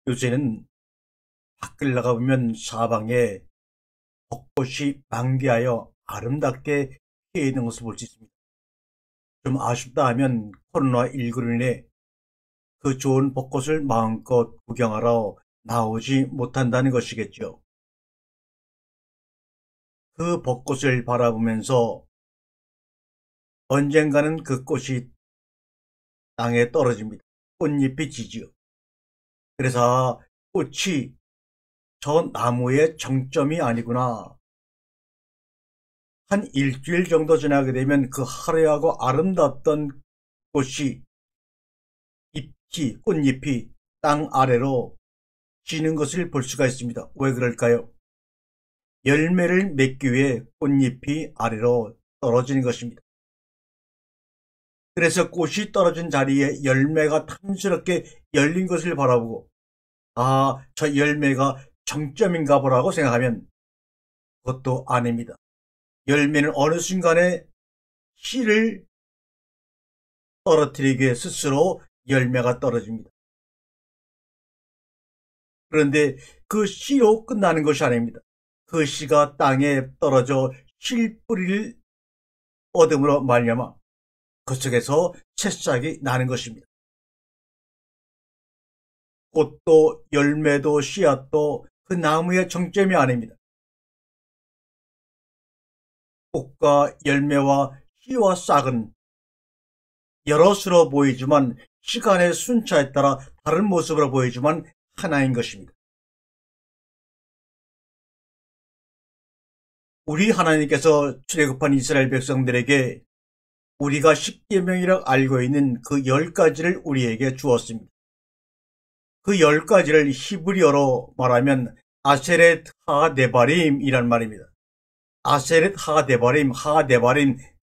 요새는 밖을 나가보면 사방에 벚꽃이 만개하여 아름답게 피어 있는 것을 볼 수 있습니다. 좀 아쉽다 하면 코로나19로 인해 그 좋은 벚꽃을 마음껏 구경하러 나오지 못한다는 것이겠죠. 그 벚꽃을 바라보면서 언젠가는 그 꽃이 땅에 떨어집니다. 꽃잎이 지지요. 그래서 꽃이 저 나무의 정점이 아니구나. 한 일주일 정도 지나게 되면 그 화려하고 아름답던 꽃이 꽃잎이 땅 아래로 지는 것을 볼 수가 있습니다. 왜 그럴까요? 열매를 맺기 위해 꽃잎이 아래로 떨어지는 것입니다. 그래서 꽃이 떨어진 자리에 열매가 탐스럽게 열린 것을 바라보고 저 열매가 정점인가 보라고 생각하면 그것도 아닙니다. 열매는 어느 순간에 씨를 떨어뜨리기 위해 스스로 열매가 떨어집니다. 그런데 그 씨로 끝나는 것이 아닙니다. 그 씨가 땅에 떨어져 씨뿌리를 얻음으로 말미암아 그 속에서 새싹이 나는 것입니다. 꽃도 열매도 씨앗도 그 나무의 정점이 아닙니다. 꽃과 열매와 씨와 싹은 여럿으로 보이지만 시간의 순차에 따라 다른 모습으로 보이지만 하나인 것입니다. 우리 하나님께서 출애굽한 이스라엘 백성들에게 우리가 십계명이라고 알고 있는 그 10가지를 우리에게 주었습니다. 그 10가지를 히브리어로 말하면 아세렛 하데바림이란 말입니다. 아세렛 하데바림,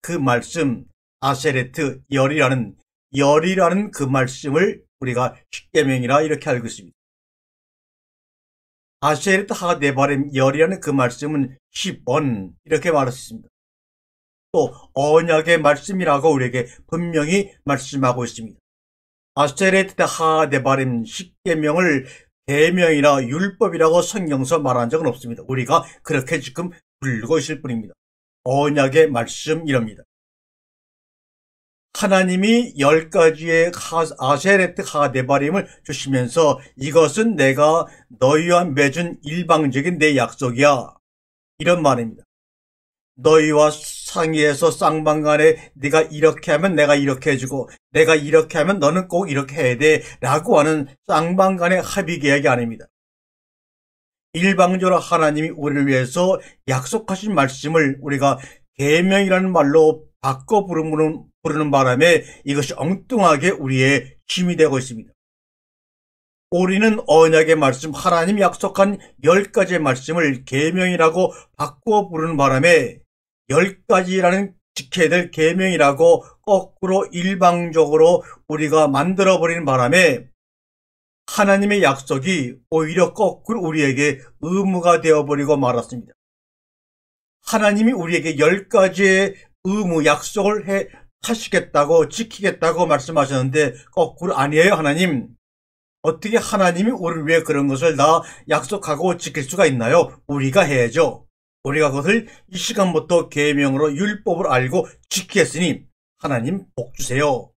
그 말씀, 아세레트, 열이라는 그 말씀을 우리가 십계명이라 이렇게 알고 있습니다. 아세렛 하데바림, 열이라는 그 말씀은 10번 이렇게 말했습니다. 또 언약의 말씀이라고 우리에게 분명히 말씀하고 있습니다. 아세렛 하데바림, 십계명을 계명이나 율법이라고 성경서 말한 적은 없습니다. 우리가 그렇게 지금 부르고 있을 뿐입니다. 언약의 말씀 이럽니다. 하나님이 10가지의 아세렛 하데바림을 주시면서 이것은 내가 너희와 맺은 일방적인 내 약속이야. 이런 말입니다. 너희와 상의해서 쌍방간에 네가 이렇게 하면 내가 이렇게 해주고 내가 이렇게 하면 너는 꼭 이렇게 해야 돼 라고 하는 쌍방간의 합의 계약이 아닙니다. 일방적으로 하나님이 우리를 위해서 약속하신 말씀을 우리가 계명이라는 말로 바꿔 부르는 바람에 이것이 엉뚱하게 우리의 힘이 되고 있습니다. 우리는 언약의 말씀, 하나님이 약속한 10가지의 말씀을 계명이라고 바꿔 부르는 바람에 10가지라는 지켜야 될 계명이라고 거꾸로 일방적으로 우리가 만들어버리는 바람에 하나님의 약속이 오히려 거꾸로 우리에게 의무가 되어버리고 말았습니다. 하나님이 우리에게 10가지의 의무, 약속을 하시겠다고 지키겠다고 말씀하셨는데 거꾸로 아니에요. 하나님. 어떻게 하나님이 우리를 위해 그런 것을 다 약속하고 지킬 수가 있나요? 우리가 해야죠. 우리가 그것을 이 시간부터 계명으로 율법을 알고 지키겠으니 하나님 복 주세요.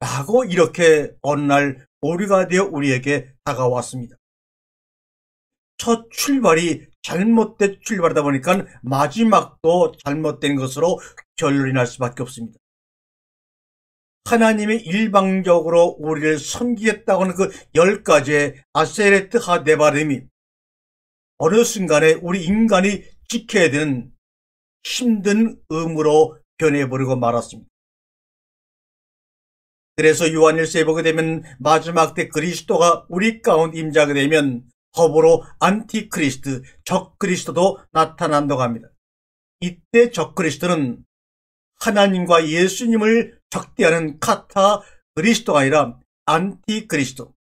라고 이렇게 어느 날 오류가 되어 우리에게 다가왔습니다. 첫 출발이 잘못된 출발이다 보니까 마지막도 잘못된 것으로 결론이 날 수밖에 없습니다. 하나님이 일방적으로 우리를 섬기겠다고 하는 그 10가지의 아세레트 하데바림이 어느 순간에 우리 인간이 지켜야 되는 힘든 의무로 변해버리고 말았습니다. 그래서 요한일서에 보게 되면 마지막 때 그리스도가 우리 가운데 임재하게 되면 더불어 안티크리스트, 적그리스도도 나타난다고 합니다. 이때 적그리스도는 하나님과 예수님을 적대하는 카타 그리스도가 아니라 안티크리스도,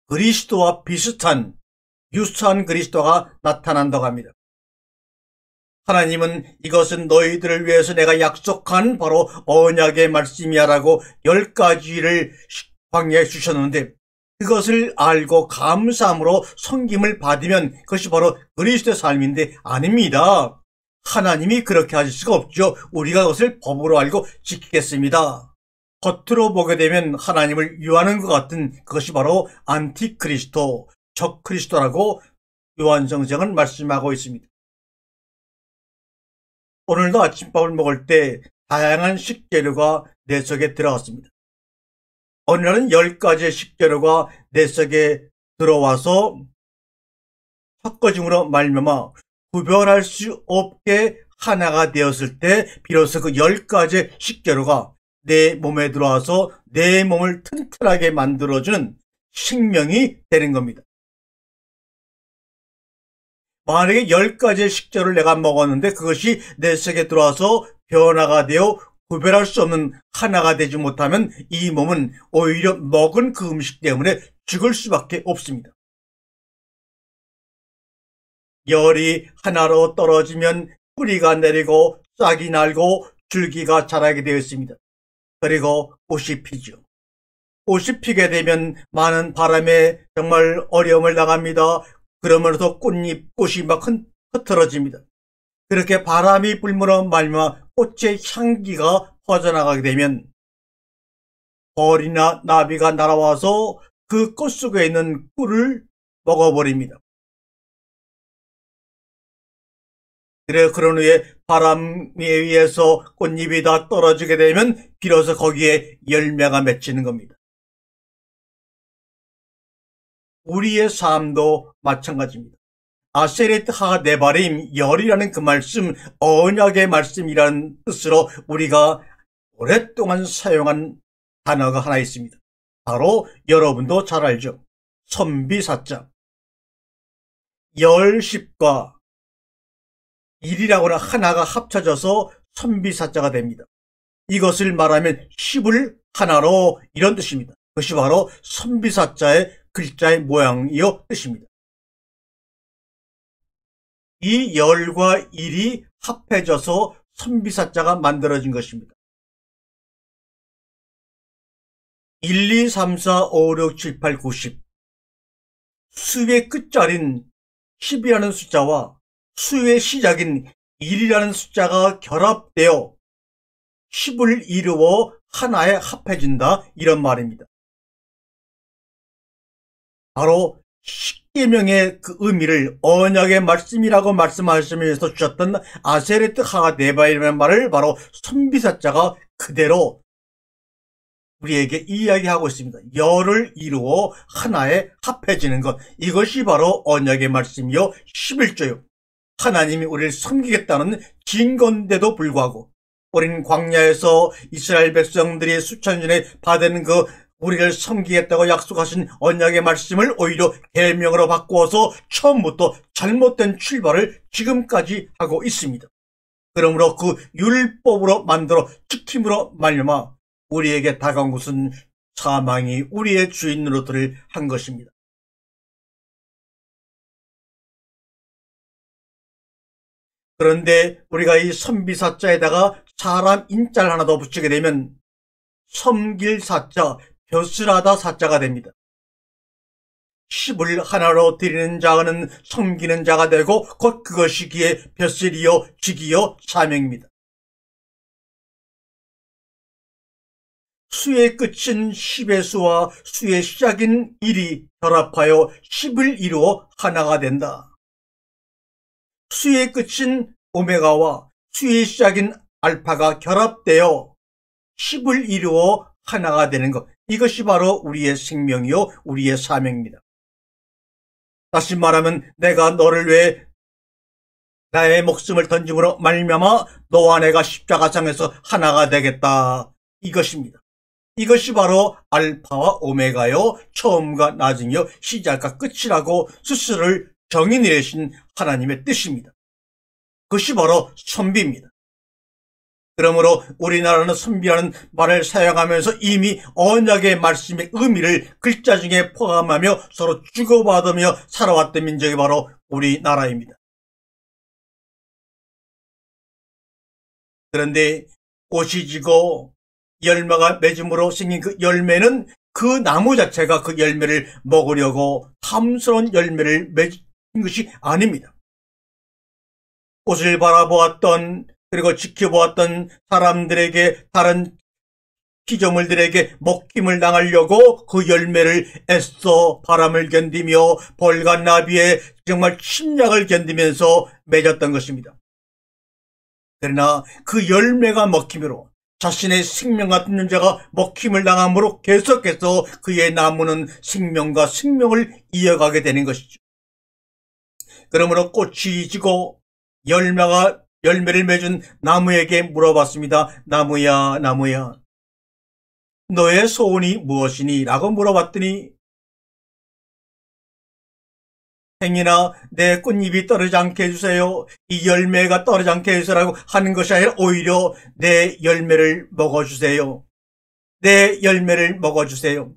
그리스도와 비슷한 유사한 그리스도가 나타난다고 합니다. 하나님은 이것은 너희들을 위해서 내가 약속한 바로 언약의 말씀이야 라고 10가지를 광야에 주셨는데 그것을 알고 감사함으로 섬김을 받으면 그것이 바로 그리스도의 삶인데 아닙니다. 하나님이 그렇게 하실 수가 없죠. 우리가 그것을 법으로 알고 지키겠습니다. 겉으로 보게 되면 하나님을 유하는 것 같은 그것이 바로 안티크리스토, 적그리스도라고 요한성경은 말씀하고 있습니다. 오늘도 아침밥을 먹을 때 다양한 식재료가 내 속에 들어갔습니다. 어느 날은 10가지의 식재료가 내 속에 들어와서 섞어짐으로 말미암아 구별할 수 없게 하나가 되었을 때 비로소 그 10가지의 식재료가 내 몸에 들어와서 내 몸을 튼튼하게 만들어주는 식명이 되는 겁니다. 만약에 10가지의 식재료를 내가 먹었는데 그것이 내 속에 들어와서 변화가 되어 구별할 수 없는 하나가 되지 못하면 이 몸은 오히려 먹은 그 음식 때문에 죽을 수밖에 없습니다. 열이 하나로 떨어지면 뿌리가 내리고 싹이 날고 줄기가 자라게 되어 있습니다. 그리고 꽃이 피죠. 꽃이 피게 되면 많은 바람에 정말 어려움을 당합니다. 그러면서 꽃이 막 흩어집니다. 그렇게 바람이 불므로 말미암아 꽃의 향기가 퍼져나가게 되면 벌이나 나비가 날아와서 그 꽃 속에 있는 꿀을 먹어버립니다. 그런 후에 바람에 의해서 꽃잎이 다 떨어지게 되면 비로소 거기에 열매가 맺히는 겁니다. 우리의 삶도 마찬가지입니다. 아세레트 하 네바림, 열이라는 그 말씀, 언약의 말씀이라는 뜻으로 우리가 오랫동안 사용한 단어가 하나 있습니다. 바로 여러분도 잘 알죠. 선비사자. 열십과 일이라고는 하나가 합쳐져서 선비사자가 됩니다. 이것을 말하면 10을 하나로 이런 뜻입니다. 그것이 바로 선비사자의 글자의 모양이요 뜻입니다. 이 열과 일이 합해져서 선비사자가 만들어진 것입니다. 1, 2, 3, 4, 5, 6, 7, 8, 9, 10 수의 끝자리인 10이라는 숫자와 수의 시작인 1이라는 숫자가 결합되어 10을 이루어 하나에 합해진다 이런 말입니다. 바로 십계명의 그 의미를 언약의 말씀이라고 말씀하시면서 주셨던 아세레트 하가 네바이라는 말을 바로 선비사자가 그대로 우리에게 이야기하고 있습니다. 열을 이루어 하나에 합해지는 것, 이것이 바로 언약의 말씀이요 11조요. 하나님이 우리를 섬기겠다는 증거인데도 불구하고 우리는 광야에서 이스라엘 백성들이 수천 년에 받은 그 우리를 섬기겠다고 약속하신 언약의 말씀을 오히려 계명으로 바꾸어서 처음부터 잘못된 출발을 지금까지 하고 있습니다. 그러므로 그 율법으로 만들어 지킴으로 말미암아 우리에게 다가온 것은 사망이 우리의 주인 노릇을 한 것입니다. 그런데 우리가 이 선비사자에다가 사람 인자를 하나 더 붙이게 되면 섬길 사자, 벼슬하다 사자가 됩니다. 10을 하나로 드리는 자는 섬기는 자가 되고 곧 그것이 그의 벼슬이요 직이요 사명입니다. 수의 끝인 10의 수와 수의 시작인 1이 결합하여 10을 이루어 하나가 된다. 수의 끝인 오메가와 수의 시작인 알파가 결합되어 10을 이루어 하나가 되는 것, 이것이 바로 우리의 생명이요 우리의 사명입니다. 다시 말하면 내가 너를 위해 나의 목숨을 던짐으로 말미암아 너와 내가 십자가상에서 하나가 되겠다, 이것입니다. 이것이 바로 알파와 오메가요 처음과 나중이요 시작과 끝이라고 스스로를 정의 내리신 하나님의 뜻입니다. 그것이 바로 선비입니다. 그러므로 우리나라는 선비라는 말을 사용하면서 이미 언약의 말씀의 의미를 글자 중에 포함하며 서로 주고받으며 살아왔던 민족이 바로 우리나라입니다. 그런데 꽃이 지고 열매가 맺음으로 생긴 그 열매는 그 나무 자체가 그 열매를 먹으려고 탐스러운 열매를 맺은 것이 아닙니다. 꽃을 바라보았던 그리고 지켜보았던 사람들에게, 다른 피조물들에게 먹힘을 당하려고 그 열매를 애써 바람을 견디며 벌과 나비의 정말 침략을 견디면서 맺었던 것입니다. 그러나 그 열매가 먹힘으로, 자신의 생명 같은 존재가 먹힘을 당함으로 계속해서 그의 나무는 생명과 생명을 이어가게 되는 것이죠. 그러므로 꽃이 지고 열매를 맺은 나무에게 물어봤습니다. 나무야, 나무야, 너의 소원이 무엇이니? 라고 물어봤더니, 행이나 내 꽃잎이 떨어지지 않게 해주세요, 이 열매가 떨어지지 않게 해주세요라고 하는 것이 아니라 오히려 내 열매를 먹어주세요. 내 열매를 먹어주세요.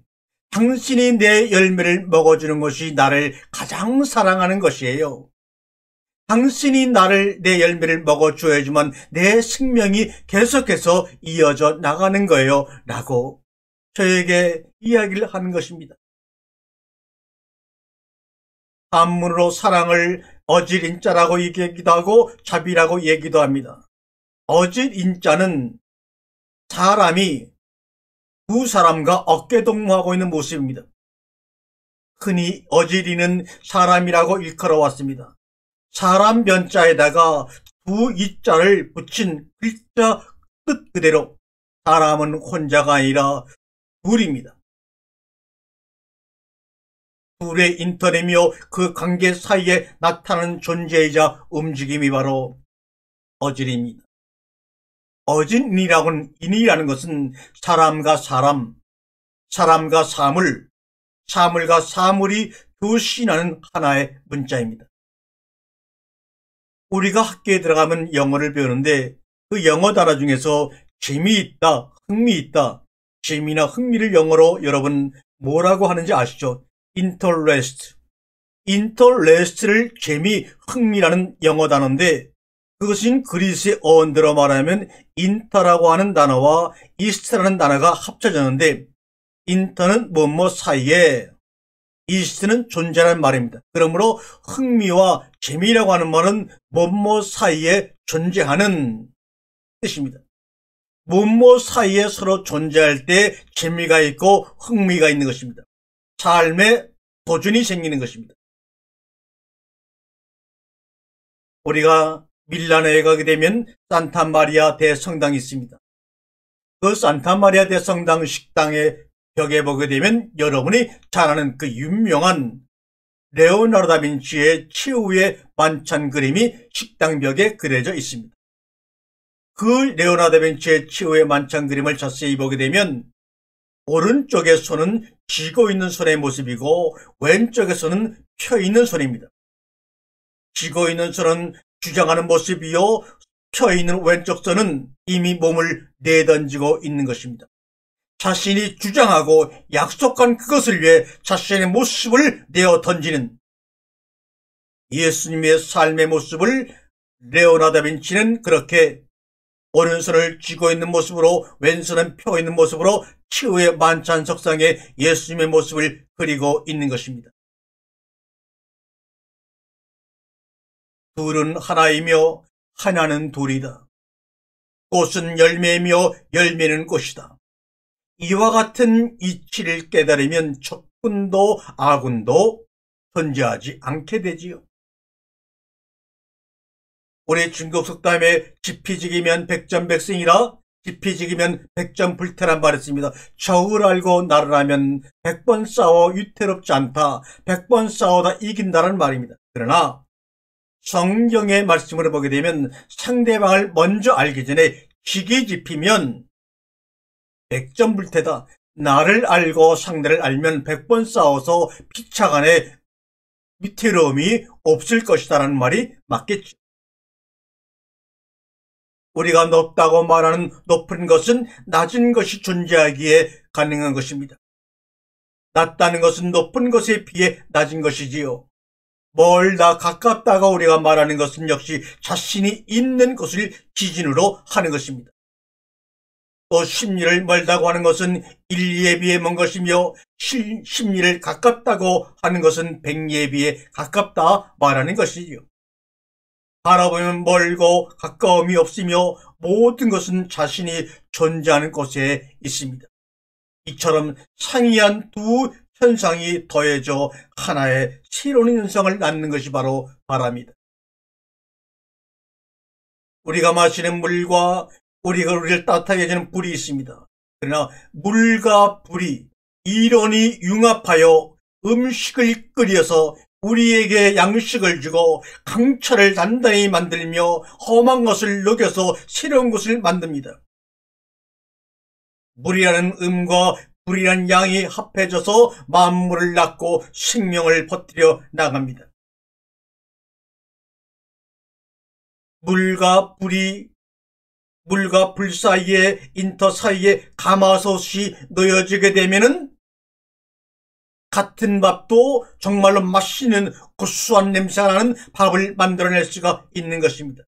당신이 내 열매를 먹어주는 것이 나를 가장 사랑하는 것이에요. 당신이 내 열매를 먹어줘야지만 내 생명이 계속해서 이어져 나가는 거예요. 라고 저에게 이야기를 하는 것입니다. 한문으로 사랑을 어질인자라고 얘기하기도 하고 자비라고 얘기도 합니다. 어질인자는 사람이 두 사람과 어깨동무하고 있는 모습입니다. 흔히 어질이는 사람이라고 일컬어왔습니다. 사람 변자에다가 두 이자를 붙인 글자 뜻 그대로 사람은 혼자가 아니라 둘입니다. 둘의 인터넷이며 그 관계 사이에 나타나는 존재이자 움직임이 바로 어질입니다. 어질인이라는 것은 사람과 사람, 사람과 사물, 사물과 사물이 교신하는 하나의 문자입니다. 우리가 학교에 들어가면 영어를 배우는데 그 영어 단어 중에서 재미있다, 흥미있다, 재미나 흥미를 영어로 여러분 뭐라고 하는지 아시죠? interest. interest를 재미, 흥미라는 영어 단어인데 그것은 그리스의 어원대로 말하면 인터라고 하는 단어와 이스트라는 단어가 합쳐졌는데 인터는 뭐뭐 사이에, 이스트는 존재라는 말입니다. 그러므로 흥미와 재미라고 하는 말은 뭐뭐 사이에 존재하는 뜻입니다. 뭐뭐 사이에 서로 존재할 때 재미가 있고 흥미가 있는 것입니다. 삶에 도전이 생기는 것입니다. 우리가 밀라노에 가게 되면 산타마리아 대성당이 있습니다. 그 산타마리아 대성당 식당의 벽에 보게 되면 여러분이 잘 아는 그 유명한 레오나르도 다빈치의 최후의 만찬 그림이 식당 벽에 그려져 있습니다. 그 레오나르도 다빈치의 최후의 만찬 그림을 자세히 보게 되면 오른쪽의 손은 쥐고 있는 손의 모습이고 왼쪽의 손은 펴 있는 손입니다. 쥐고 있는 손은 주장하는 모습이요, 펴 있는 왼쪽 손은 이미 몸을 내던지고 있는 것입니다. 자신이 주장하고 약속한 그것을 위해 자신의 모습을 내어 던지는 예수님의 삶의 모습을 레오나르도 다빈치는 그렇게 오른손을 쥐고 있는 모습으로 왼손은 펴 있는 모습으로 최후의 만찬석상에 예수님의 모습을 그리고 있는 것입니다. 둘은 하나이며 하나는 둘이다. 꽃은 열매이며 열매는 꽃이다. 이와 같은 이치를 깨달으면 적군도 아군도 존재하지 않게 되지요. 우리 중국 속담에 지피지기면 백전백승이라, 지피지기면 백전불태란 말이 있습니다. 적을 알고 나를 알면 100번 싸워 위태롭지 않다, 100번 싸우다 이긴다는 말입니다. 그러나 성경의 말씀을 보게 되면 상대방을 먼저 알기 전에 기기 지피면 백전불태다. 나를 알고 상대를 알면 100번 싸워서 피차간에 위태로움이 없을 것이다 라는 말이 맞겠죠. 우리가 높다고 말하는 높은 것은 낮은 것이 존재하기에 가능한 것입니다. 낮다는 것은 높은 것에 비해 낮은 것이지요. 멀다 가깝다고 우리가 말하는 것은 역시 자신이 있는 것을 기준으로 하는 것입니다. 또 심리를 멀다고 하는 것은 일리에 비해 먼 것이며 심리를 가깝다고 하는 것은 백리에 비해 가깝다 말하는 것이지요. 바라보면 멀고 가까움이 없으며 모든 것은 자신이 존재하는 곳에 있습니다. 이처럼 상이한 두 현상이 더해져 하나의 새로운 현상을 낳는 것이 바로 바람이다. 우리가 마시는 물과 우리를 따뜻하게 해주는 불이 있습니다. 그러나 물과 불이 이론이 융합하여 음식을 끓여서 우리에게 양식을 주고 강철을 단단히 만들며 험한 것을 녹여서 새로운 것을 만듭니다. 물이라는 음과 불이라는 양이 합해져서 만물을 낳고 생명을 퍼뜨려 나갑니다. 물과 불 사이에 인터 사이에 가마솥이 놓여지게 되면은 같은 밥도 정말로 맛있는 고소한 냄새가 나는 밥을 만들어낼 수가 있는 것입니다.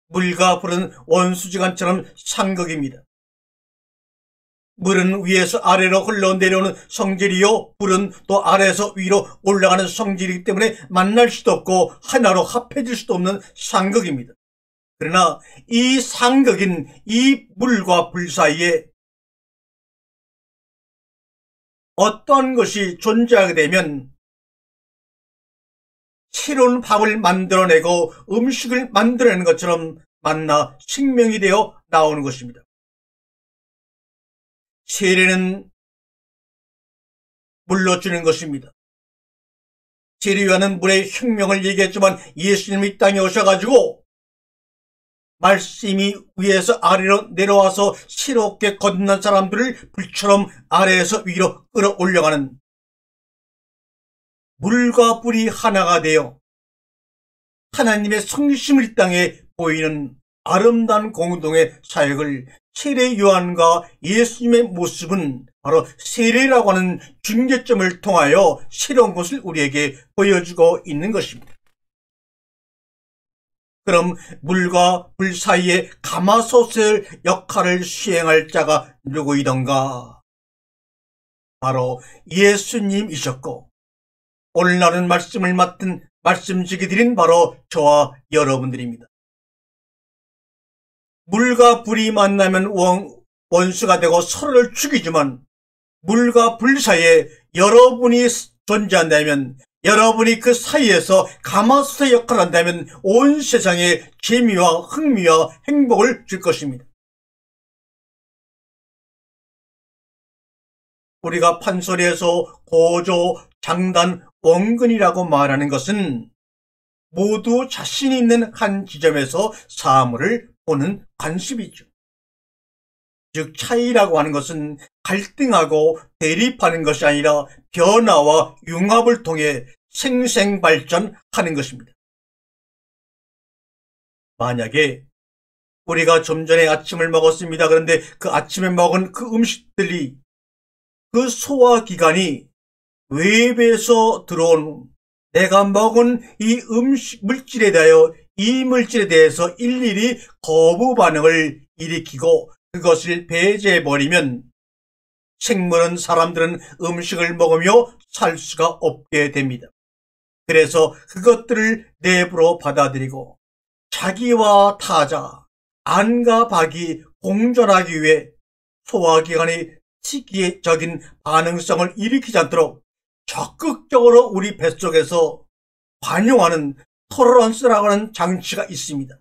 물과 불은 원수지간처럼 상극입니다. 물은 위에서 아래로 흘러내려오는 성질이요, 불은 또 아래에서 위로 올라가는 성질이기 때문에 만날 수도 없고 하나로 합해질 수도 없는 상극입니다. 그러나 이 상극인 이 물과 불 사이에 어떤 것이 존재하게 되면 새로운 밥을 만들어내고 음식을 만들어내는 것처럼 만나 생명이 되어 나오는 것입니다. 세례는 물로 주는 것입니다. 세례요한은 물의 혁명을 얘기했지만 예수님이 이 땅에 오셔가지고 말씀이 위에서 아래로 내려와서 새롭게 거듭난 사람들을 불처럼 아래에서 위로 끌어올려가는 물과 불이 하나가 되어 하나님의 성심을 이 땅에 보이는 아름다운 공동의 사역을 세례 요한과 예수님의 모습은 바로 세례라고 하는 중계점을 통하여 새로운 것을 우리에게 보여주고 있는 것입니다. 그럼 물과 불 사이에 가마솥의 역할을 수행할 자가 누구이던가? 바로 예수님이셨고 오늘날은 말씀을 맡은 말씀지기들인 바로 저와 여러분들입니다. 물과 불이 만나면 원수가 되고 서로를 죽이지만 물과 불 사이에 여러분이 존재한다면, 여러분이 그 사이에서 가마솥의 역할을 한다면 온 세상에 재미와 흥미와 행복을 줄 것입니다. 우리가 판소리에서 고조, 장단, 원근이라고 말하는 것은 모두 자신 있는 한 지점에서 사물을 보는 관습이죠. 즉 차이라고 하는 것은 갈등하고 대립하는 것이 아니라 변화와 융합을 통해 생생발전하는 것입니다. 만약에 우리가 좀 전에 아침을 먹었습니다. 그런데 그 아침에 먹은 그 음식들이 그 소화기관이 외부에서 들어온 내가 먹은 이 음식 물질에 대하여 이 물질에 대해서 일일이 거부 반응을 일으키고 그것을 배제해버리면 생물은 사람들은 음식을 먹으며 살 수가 없게 됩니다. 그래서 그것들을 내부로 받아들이고 자기와 타자, 안과 박이 공존하기 위해 소화기관이 특이적인 반응성을 일으키지 않도록 적극적으로 우리 뱃속에서 관용하는 토러런스라고 하는 장치가 있습니다.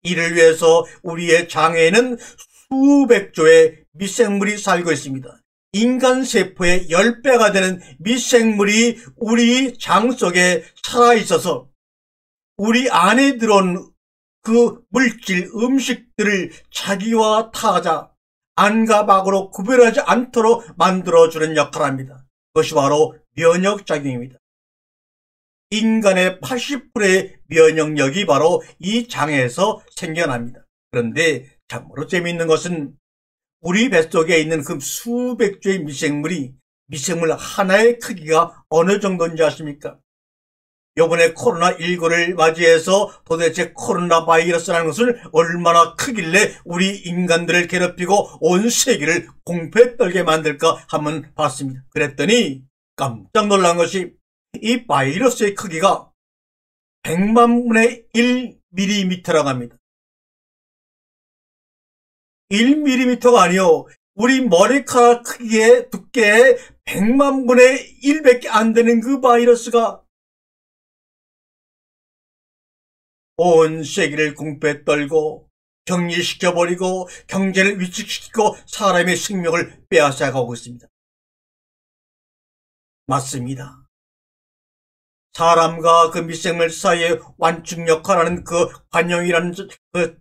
이를 위해서 우리의 장에는 수백 조의 미생물이 살고 있습니다. 인간 세포의 10배가 되는 미생물이 우리 장 속에 살아있어서 우리 안에 들어온 그 물질, 음식들을 자기와 타자, 안과 박으로 구별하지 않도록 만들어주는 역할을 합니다. 그것이 바로 면역작용입니다. 인간의 80%의 면역력이 바로 이 장에서 생겨납니다. 그런데 참으로 재미있는 것은 우리 뱃속에 있는 그 수백 조의 미생물 하나의 크기가 어느 정도인지 아십니까? 요번에 코로나19를 맞이해서 도대체 코로나 바이러스라는 것은 얼마나 크길래 우리 인간들을 괴롭히고 온 세계를 공포에 떨게 만들까 한번 봤습니다. 그랬더니 깜짝 놀란 것이 이 바이러스의 크기가 100만 분의 1mm라고 합니다. 1mm가 아니요. 우리 머리카락 크기의 두께의 100만 분의 1밖에 안 되는 그 바이러스가 온 세계를 공포에 떨고 격리시켜버리고 경제를 위축시키고 사람의 생명을 빼앗아가고 있습니다. 맞습니다. 사람과 그 미생물 사이의 완충 역할하는 그 관용이라는 그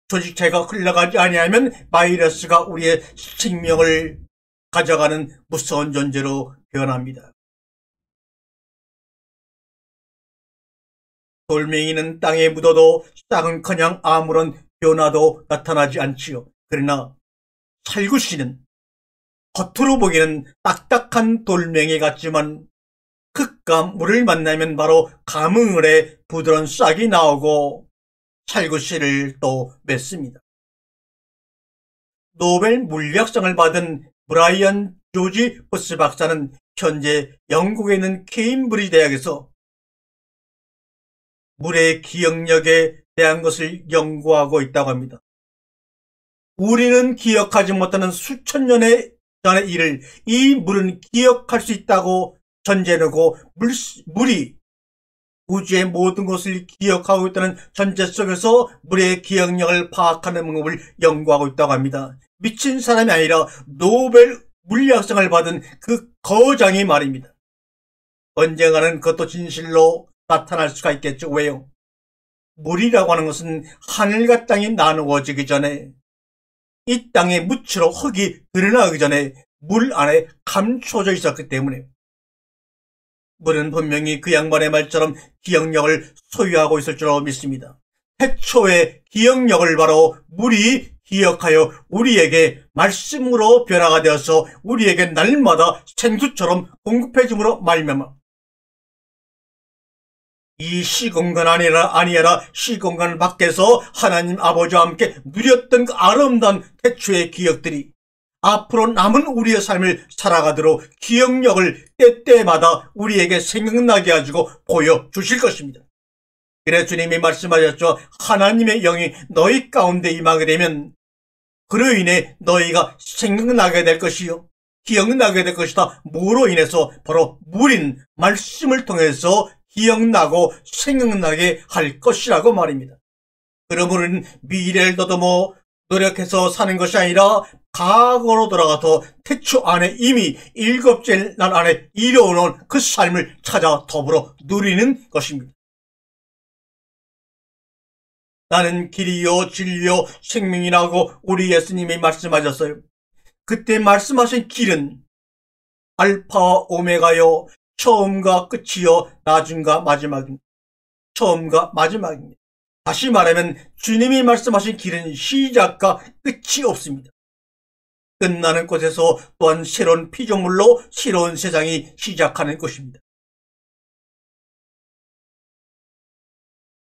조직체가 흘러가지 아니하면 바이러스가 우리의 생명을 가져가는 무서운 존재로 변합니다. 돌멩이는 땅에 묻어도 싹은커녕 아무런 변화도 나타나지 않지요. 그러나 살구씨는 겉으로 보기에는 딱딱한 돌멩이 같지만 흙과 물을 만나면 바로 감흥을 해 부드러운 싹이 나오고 살구씨를 또 맺습니다. 노벨 물리학상을 받은 브라이언 조지 포스 박사는 현재 영국에 있는 케임브리지 대학에서 물의 기억력에 대한 것을 연구하고 있다고 합니다. 우리는 기억하지 못하는 수천 년의 전의 일을 이 물은 기억할 수 있다고 전제해놓고 물이 우주의 모든 것을 기억하고 있다는 전제 속에서 물의 기억력을 파악하는 방법을 연구하고 있다고 합니다. 미친 사람이 아니라 노벨 물리학상을 받은 그 거장이 말입니다. 언젠가는 그것도 진실로 나타날 수가 있겠죠. 왜요? 물이라고 하는 것은 하늘과 땅이 나누어지기 전에 이 땅의 묻히로 흙이 드러나기 전에 물 안에 감춰져 있었기 때문에 물은 분명히 그 양반의 말처럼 기억력을 소유하고 있을 줄로 믿습니다. 태초의 기억력을 바로 물이 기억하여 우리에게 말씀으로 변화가 되어서 우리에게 날마다 생수처럼 공급해줌으로 말미암아 이 시공간 아니라 시공간 밖에서 하나님 아버지와 함께 누렸던 그 아름다운 태초의 기억들이 앞으로 남은 우리의 삶을 살아가도록 기억력을 때때마다 우리에게 생각나게 가지고 보여주실 것입니다. 그래서 주님이 말씀하셨죠. 하나님의 영이 너희 가운데 임하게 되면 그로 인해 너희가 생각나게 될 것이요 기억나게 될 것이다. 뭐로 인해서? 바로 물인 말씀을 통해서 기억나고 생각나게 할 것이라고 말입니다. 그러므로 우리는 미래를 더듬어 노력해서 사는 것이 아니라 과거로 돌아가서 태초 안에 이미 7째 날 안에 이뤄놓은 그 삶을 찾아 더불어 누리는 것입니다. 나는 길이요 진리요 생명이라고 우리 예수님이 말씀하셨어요. 그때 말씀하신 길은 알파와 오메가요 처음과 끝이요 나중과 마지막입니다. 처음과 마지막입니다. 다시 말하면 주님이 말씀하신 길은 시작과 끝이 없습니다. 끝나는 곳에서 또한 새로운 피조물로 새로운 세상이 시작하는 것입니다.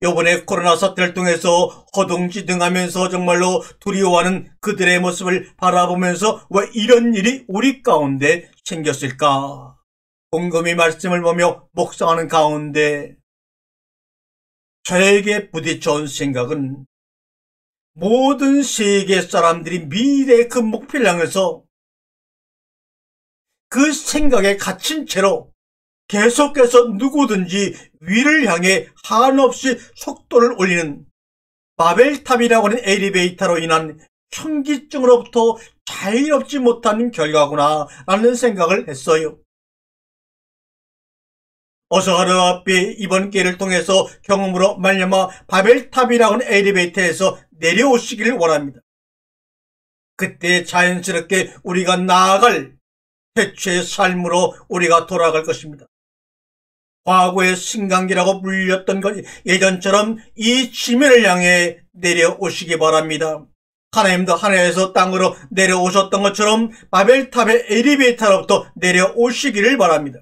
요번에 코로나 사태를 통해서 허둥지둥하면서 정말로 두려워하는 그들의 모습을 바라보면서 왜 이런 일이 우리 가운데 생겼을까? 곰곰이 말씀을 보며 묵상하는 가운데 저에게 부딪혀온 생각은 모든 세계 사람들이 미래의 그 목표를 향해서 그 생각에 갇힌 채로 계속해서 누구든지 위를 향해 한없이 속도를 올리는 바벨탑이라고 하는 엘리베이터로 인한 현기증으로부터 자유롭지 못한 결과구나 라는 생각을 했어요. 어서 하루아피 이번 기회를 통해서 경험으로 말미암아 바벨탑이라고 하는 엘리베이터에서 내려오시기를 원합니다. 그때 자연스럽게 우리가 나아갈 태초의 삶으로 우리가 돌아갈 것입니다. 과거의 신강기라고 불렸던 것 예전처럼 이 지면을 향해 내려오시기 바랍니다. 하나님도 하늘에서 땅으로 내려오셨던 것처럼 바벨탑의 엘리베이터로부터 내려오시기를 바랍니다.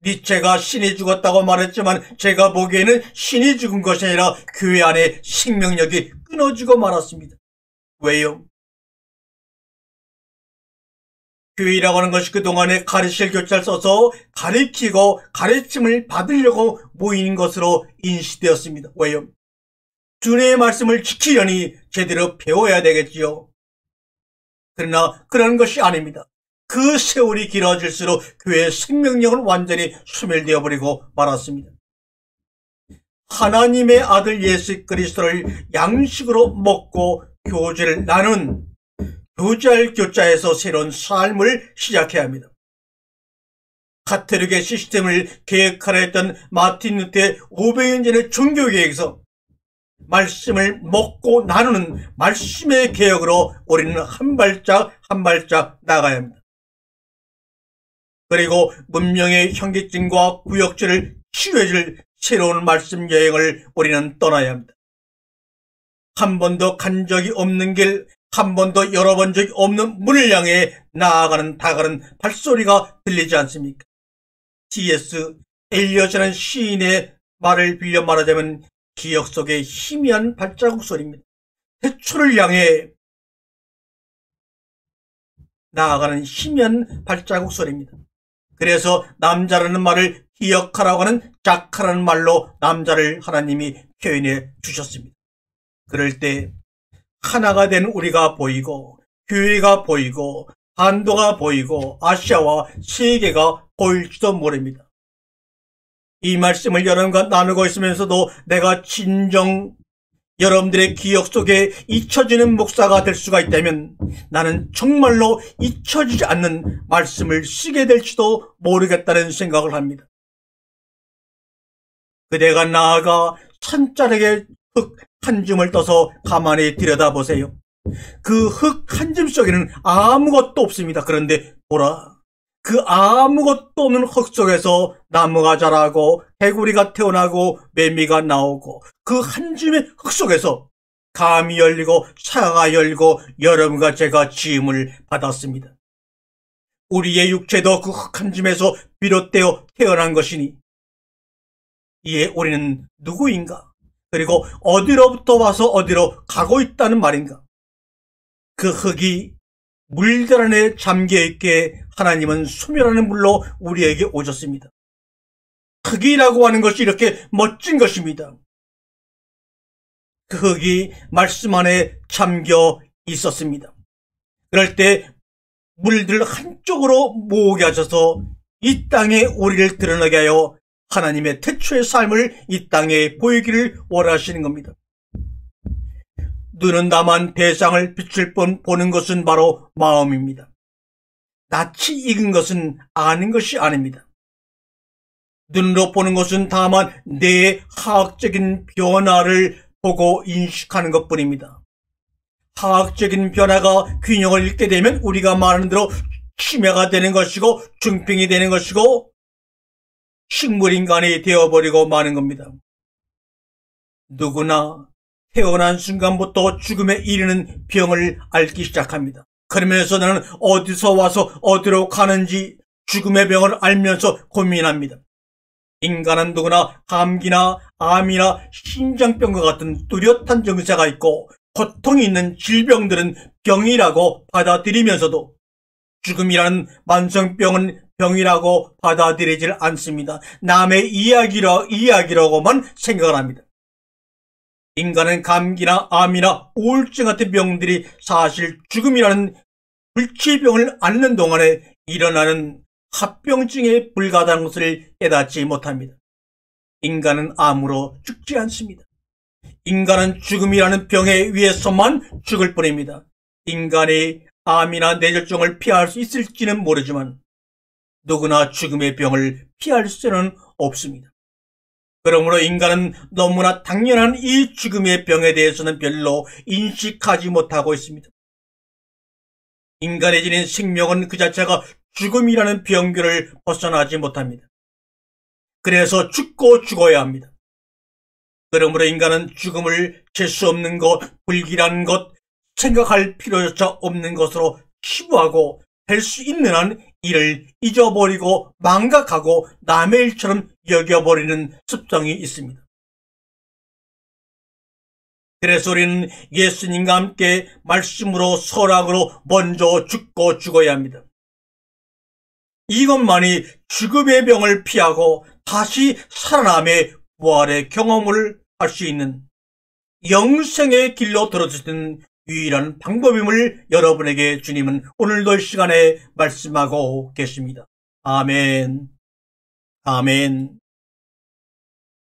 니체가 신이 죽었다고 말했지만 제가 보기에는 신이 죽은 것이 아니라 교회 안에 생명력이 끊어지고 말았습니다. 왜요? 교회라고 하는 것이 그동안에 가르칠 교자를 써서 가르치고 가르침을 받으려고 모이는 것으로 인식되었습니다. 왜요? 주님의 말씀을 지키려니 제대로 배워야 되겠지요. 그러나 그런 것이 아닙니다. 그 세월이 길어질수록 교회의 생명력은 완전히 소멸되어 버리고 말았습니다. 하나님의 아들 예수 그리스도를 양식으로 먹고 교제를 나눈 교제할 교자에서 새로운 삶을 시작해야 합니다. 카톨릭의 시스템을 계획하려 했던 마틴 루터의 500년 전의 종교계획에서 말씀을 먹고 나누는 말씀의 개혁으로 우리는 한 발짝 한 발짝 나가야 합니다. 그리고 문명의 현기증과 구역질을 치유해줄 새로운 말씀 여행을 우리는 떠나야 합니다. 한 번도 간 적이 없는 길, 한 번도 열어본 적이 없는 문을 향해 나아가는 다가는 발소리가 들리지 않습니까? T.S. 엘리엇이라는 시인의 말을 빌려 말하자면 기억 속의 희미한 발자국 소리입니다. 태초를 향해 나아가는 희미한 발자국 소리입니다. 그래서 남자라는 말을 기억하라고 하는 자카라는 말로 남자를 하나님이 표현해 주셨습니다. 그럴 때 하나가 된 우리가 보이고 교회가 보이고 반도가 보이고 아시아와 세계가 보일지도 모릅니다. 이 말씀을 여러분과 나누고 있으면서도 내가 진정 여러분들의 기억 속에 잊혀지는 목사가 될 수가 있다면 나는 정말로 잊혀지지 않는 말씀을 쓰게 될지도 모르겠다는 생각을 합니다. 그대가 나아가 산자락에 흙 한 줌을 떠서 가만히 들여다보세요. 그 흙 한 줌 속에는 아무것도 없습니다. 그런데 보라, 그 아무것도 없는 흙 속에서 나무가 자라고 개구리가 태어나고 매미가 나오고 그 한 줌의 흙 속에서 감이 열리고 사과가 열고 여러분과 제가 지음을 받았습니다. 우리의 육체도 그 흙 한 줌에서 비롯되어 태어난 것이니 이에 우리는 누구인가? 그리고 어디로부터 와서 어디로 가고 있다는 말인가? 그 흙이 물들 안에 잠겨있게 하나님은 소멸하는 물로 우리에게 오셨습니다. 흙이라고 하는 것이 이렇게 멋진 것입니다. 그 흙이 말씀 안에 잠겨 있었습니다. 그럴 때 물들 한쪽으로 모으게 하셔서 이 땅에 우리를 드러나게 하여 하나님의 태초의 삶을 이 땅에 보이기를 원하시는 겁니다. 눈은 다만 대상을 비출 뿐 보는 것은 바로 마음입니다. 낯이 익은 것은 아는 것이 아닙니다. 눈으로 보는 것은 다만 내 화학적인 변화를 보고 인식하는 것뿐입니다. 화학적인 변화가 균형을 잃게 되면 우리가 말하는 대로 치매가 되는 것이고 중풍이 되는 것이고 식물인간이 되어버리고 마는 겁니다. 누구나 태어난 순간부터 죽음에 이르는 병을 앓기 시작합니다. 그러면서 나는 어디서 와서 어디로 가는지 죽음의 병을 알면서 고민합니다. 인간은 누구나 감기나 암이나 심장병과 같은 뚜렷한 증세가 있고 고통이 있는 질병들은 병이라고 받아들이면서도 죽음이라는 만성병은 병이라고 받아들이질 않습니다. 남의 이야기라고만 생각을 합니다. 인간은 감기나 암이나 우울증 같은 병들이 사실 죽음이라는 불치병을 앓는 동안에 일어나는 합병증에 불과한 것을 깨닫지 못합니다. 인간은 암으로 죽지 않습니다. 인간은 죽음이라는 병에 의해서만 죽을 뿐입니다. 인간이 암이나 뇌졸중을 피할 수 있을지는 모르지만 누구나 죽음의 병을 피할 수는 없습니다. 그러므로 인간은 너무나 당연한 이 죽음의 병에 대해서는 별로 인식하지 못하고 있습니다. 인간의 지닌 생명은 그 자체가 죽음이라는 병균을 벗어나지 못합니다. 그래서 죽고 죽어야 합니다. 그러므로 인간은 죽음을 재수 없는 것, 불길한 것, 생각할 필요조차 없는 것으로 치부하고 될 수 있는 한 이를 잊어버리고 망각하고 남의 일처럼 여겨버리는 습성이 있습니다. 그래서 우리는 예수님과 함께 말씀으로 설학으로 먼저 죽고 죽어야 합니다. 이것만이 죽음의 병을 피하고 다시 살아남의 부활의 경험을 할 수 있는 영생의 길로 들어주시는 유일한 방법임을 여러분에게 주님은 오늘도 이 시간에 말씀하고 계십니다. 아멘. 아멘.